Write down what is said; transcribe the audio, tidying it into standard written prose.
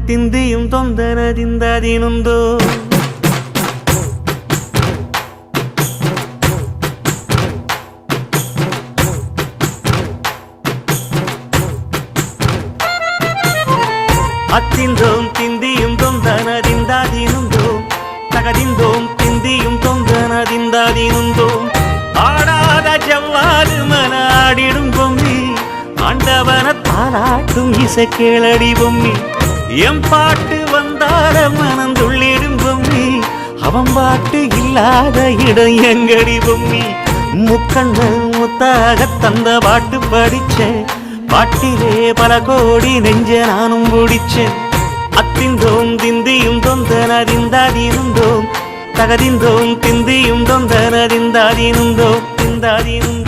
ತಿಂದಿயும் ತೊಂದರದಿಂದದಿನೊಂದು ಅತ್ತಿಂದೋಂ ತಿಂದಿயும் ತೊಂದರದಿಂದದಿನೊಂದು ತಗದಿಂದೋಂ ತಿಂದಿயும் ತೊಂದರದಿಂದದಿನೊಂದು ஆடாத ஜவ்வாது மன ஆடிடும் பொம்மி ஆண்டவன தாளாட்டும் இசை கேளடி பொம்மி எம் பாட்டு வந்தார மனந்துள்ளிடும் பொம்மி அவன் பாட்டு இல்லாத இடம் எங்கடி பொம்மி முக்கண்ணல் முத்தாக தந்த பாட்டு படிச்சேன் பாட்டிலே பல கோடி நெஞ்ச நானும் பிடிச்சேன் அத்திந்தோம் திந்தியும் தொந்தனதிந்தாதிருந்தோம் தகதிந்தோம் திந்தியும் தொந்தனதிந்தாதிருந்தோம் திந்தாதிருந்தோம்